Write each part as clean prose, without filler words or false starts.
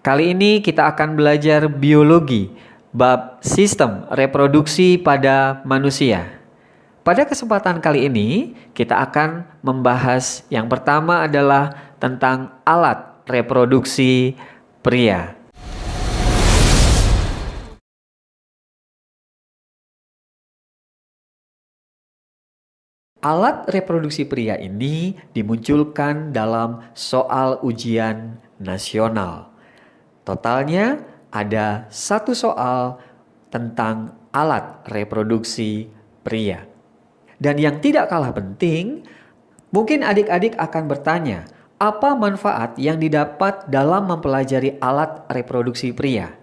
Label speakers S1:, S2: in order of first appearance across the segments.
S1: Kali ini kita akan belajar biologi, bab sistem reproduksi pada manusia. Pada kesempatan kali ini, kita akan membahas yang pertama adalah tentang alat reproduksi pria. Alat reproduksi pria ini dimunculkan dalam soal ujian nasional. Totalnya ada satu soal tentang alat reproduksi pria. Dan yang tidak kalah penting, mungkin adik-adik akan bertanya, apa manfaat yang didapat dalam mempelajari alat reproduksi pria?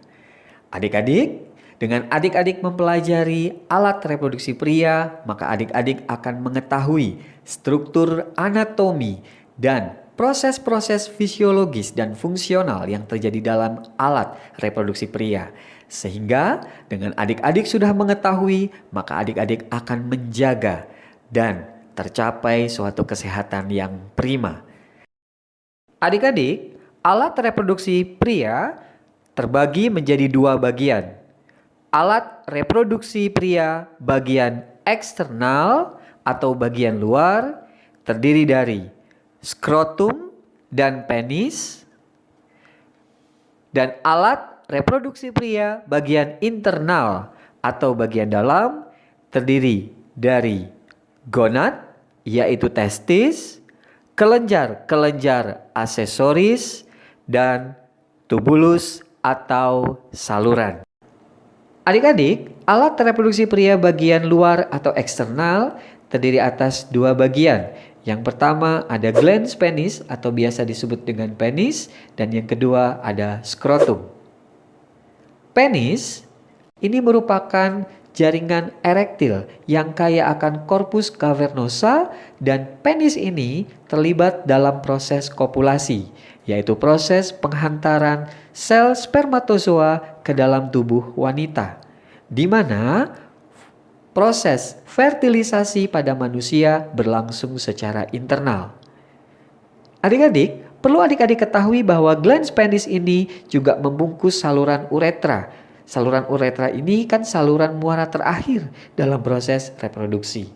S1: Adik-adik, dengan adik-adik mempelajari alat reproduksi pria, maka adik-adik akan mengetahui struktur anatomi dan proses-proses fisiologis dan fungsional yang terjadi dalam alat reproduksi pria. Sehingga dengan adik-adik sudah mengetahui, maka adik-adik akan menjaga dan tercapai suatu kesehatan yang prima. Adik-adik, alat reproduksi pria terbagi menjadi dua bagian. Alat reproduksi pria bagian eksternal atau bagian luar terdiri dari skrotum dan penis, dan alat reproduksi pria bagian internal atau bagian dalam terdiri dari gonad, yaitu testis, kelenjar-kelenjar aksesoris, dan tubulus atau saluran. Adik-adik, alat reproduksi pria bagian luar atau eksternal terdiri atas dua bagian. Yang pertama ada glans penis atau biasa disebut dengan penis, dan yang kedua ada skrotum. Penis ini merupakan jaringan erektil yang kaya akan korpus cavernosa, dan penis ini terlibat dalam proses kopulasi, yaitu proses penghantaran sel spermatozoa ke dalam tubuh wanita, di mana proses fertilisasi pada manusia berlangsung secara internal. Adik-adik, perlu adik-adik ketahui bahwa glans penis ini juga membungkus saluran uretra. Saluran uretra ini kan saluran muara terakhir dalam proses reproduksi.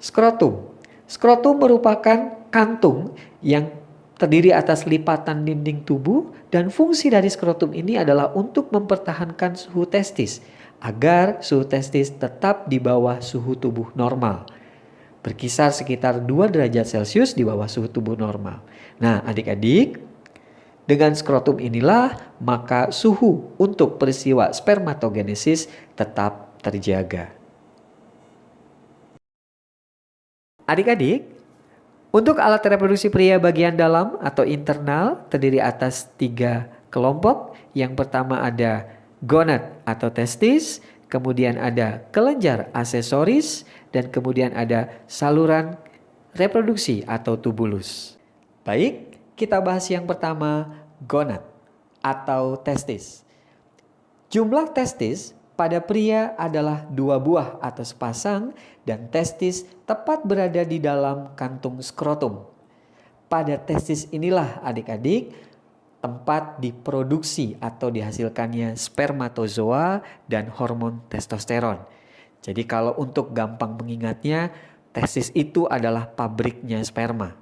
S1: Skrotum. Skrotum merupakan kantung yang terdiri atas lipatan dinding tubuh, dan fungsi dari skrotum ini adalah untuk mempertahankan suhu testis agar suhu testis tetap di bawah suhu tubuh normal, berkisar sekitar 2 derajat Celcius di bawah suhu tubuh normal. Nah, adik-adik, dengan skrotum inilah maka suhu untuk peristiwa spermatogenesis tetap terjaga. Adik-adik, untuk alat reproduksi pria bagian dalam atau internal terdiri atas 3 kelompok. Yang pertama ada gonad atau testis, kemudian ada kelenjar aksesoris, dan kemudian ada saluran reproduksi atau tubulus. Baik, kita bahas yang pertama, gonad atau testis. Jumlah testis pada pria adalah 2 buah atau sepasang, dan testis tepat berada di dalam kantung skrotum. Pada testis inilah adik-adik tempat diproduksi atau dihasilkannya spermatozoa dan hormon testosteron. Jadi kalau untuk gampang mengingatnya, testis itu adalah pabriknya sperma.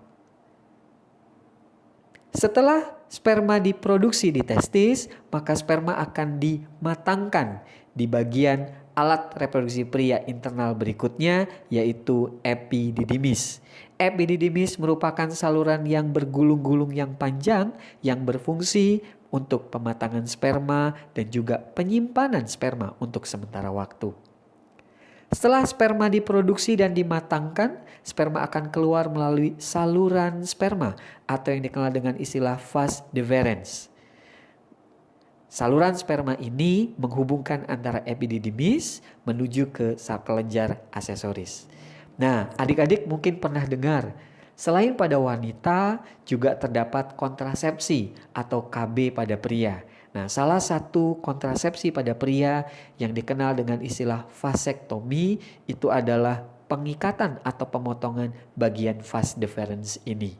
S1: Setelah sperma diproduksi di testis, maka sperma akan dimatangkan di bagian alat reproduksi pria internal berikutnya, yaitu epididymis. Epididymis merupakan saluran yang bergulung-gulung yang panjang yang berfungsi untuk pematangan sperma dan juga penyimpanan sperma untuk sementara waktu. Setelah sperma diproduksi dan dimatangkan, sperma akan keluar melalui saluran sperma atau yang dikenal dengan istilah vas deferens. Saluran sperma ini menghubungkan antara epididymis menuju ke kelenjar aksesoris. Nah, adik-adik mungkin pernah dengar, selain pada wanita juga terdapat kontrasepsi atau KB pada pria. Nah, salah satu kontrasepsi pada pria yang dikenal dengan istilah vasektomi itu adalah pengikatan atau pemotongan bagian vas deferens ini.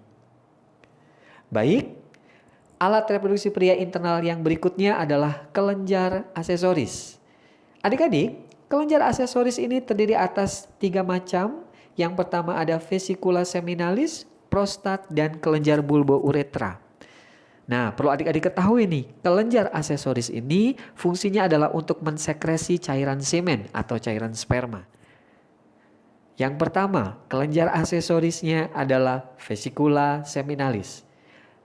S1: Baik, Alat reproduksi pria internal yang berikutnya adalah kelenjar aksesoris. Adik-adik, kelenjar aksesoris ini terdiri atas 3 macam. Yang pertama ada vesicula seminalis, prostat, dan kelenjar bulbouretra. Nah, perlu adik-adik ketahui nih, kelenjar aksesoris ini fungsinya adalah untuk mensekresi cairan semen atau cairan sperma. Yang pertama, kelenjar aksesorisnya adalah vesicula seminalis.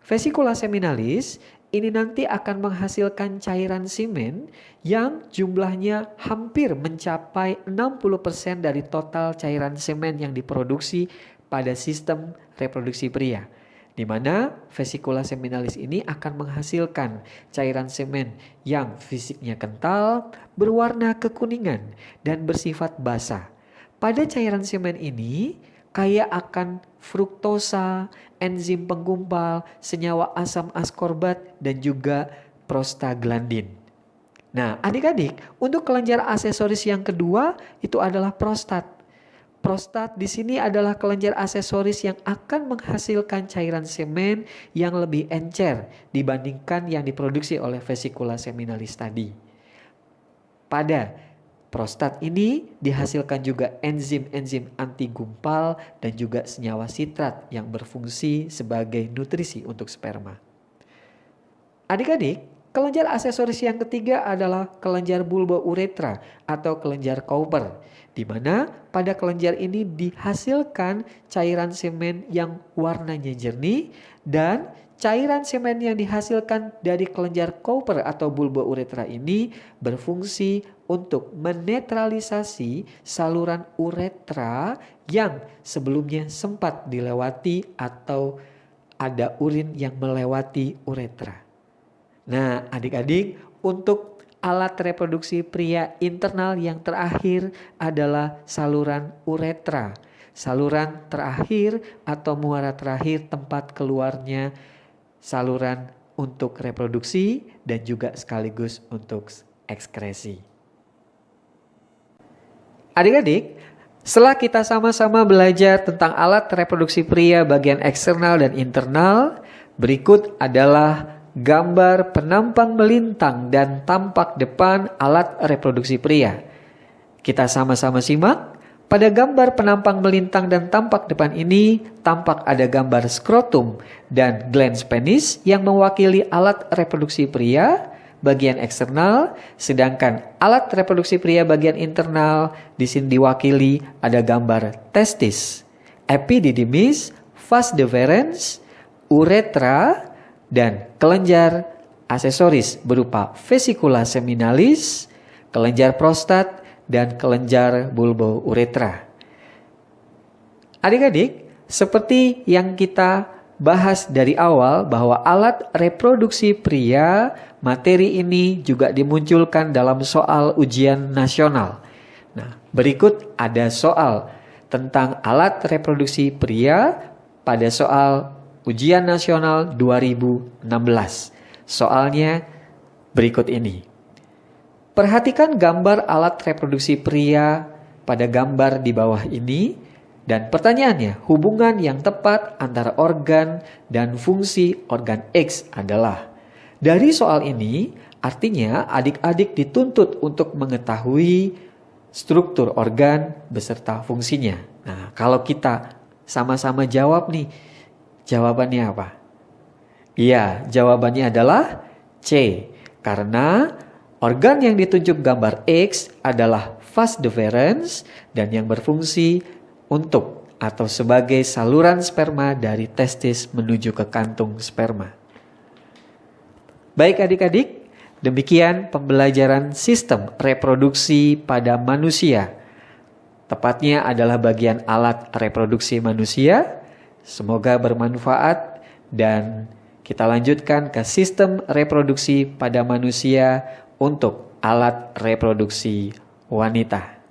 S1: Vesicula seminalis ini nanti akan menghasilkan cairan semen yang jumlahnya hampir mencapai 60% dari total cairan semen yang diproduksi pada sistem reproduksi pria. Di mana vesicula seminalis ini akan menghasilkan cairan semen yang fisiknya kental, berwarna kekuningan, dan bersifat basah. Pada cairan semen ini kaya akan fruktosa, enzim penggumpal, senyawa asam askorbat, dan juga prostaglandin. Nah, adik-adik, untuk kelenjar aksesoris yang kedua itu adalah prostat. Prostat di sini adalah kelenjar aksesoris yang akan menghasilkan cairan semen yang lebih encer dibandingkan yang diproduksi oleh vesicula seminalis tadi. Pada prostat ini dihasilkan juga enzim-enzim anti gumpal dan juga senyawa sitrat yang berfungsi sebagai nutrisi untuk sperma. Adik-adik, kelenjar aksesoris yang ketiga adalah kelenjar bulbouretra atau kelenjar Cowper, di mana pada kelenjar ini dihasilkan cairan semen yang warnanya jernih, dan cairan semen yang dihasilkan dari kelenjar Cowper atau bulbouretra ini berfungsi untuk menetralisasi saluran uretra yang sebelumnya sempat dilewati atau ada urin yang melewati uretra. Nah, adik-adik, untuk alat reproduksi pria internal yang terakhir adalah saluran uretra. Saluran terakhir atau muara terakhir tempat keluarnya saluran untuk reproduksi dan juga sekaligus untuk ekskresi. Adik-adik, setelah kita sama-sama belajar tentang alat reproduksi pria bagian eksternal dan internal, berikut adalah gambar penampang melintang dan tampak depan alat reproduksi pria. Kita sama-sama simak. Pada gambar penampang melintang dan tampak depan ini, tampak ada gambar skrotum dan glans penis yang mewakili alat reproduksi pria bagian eksternal, sedangkan alat reproduksi pria bagian internal di sini diwakili ada gambar testis, epididymis, vas deferens, uretra, dan kelenjar aksesoris berupa vesicula seminalis, kelenjar prostat, dan kelenjar bulbouretra. Adik-adik, seperti yang kita bahas dari awal bahwa alat reproduksi pria, materi ini juga dimunculkan dalam soal ujian nasional. Nah, berikut ada soal tentang alat reproduksi pria pada soal ujian nasional 2016. Soalnya berikut ini. Perhatikan gambar alat reproduksi pria pada gambar di bawah ini. Dan pertanyaannya, hubungan yang tepat antara organ dan fungsi organ X adalah. Dari soal ini, artinya adik-adik dituntut untuk mengetahui struktur organ beserta fungsinya. Nah, kalau kita sama-sama jawab nih, jawabannya apa? Iya, jawabannya adalah C. Karena organ yang ditunjuk gambar X adalah vas deferens dan yang berfungsi untuk atau sebagai saluran sperma dari testis menuju ke kantung sperma. Baik adik-adik, demikian pembelajaran sistem reproduksi pada manusia. Tepatnya adalah bagian alat reproduksi manusia. Semoga bermanfaat dan kita lanjutkan ke sistem reproduksi pada manusia untuk alat reproduksi wanita.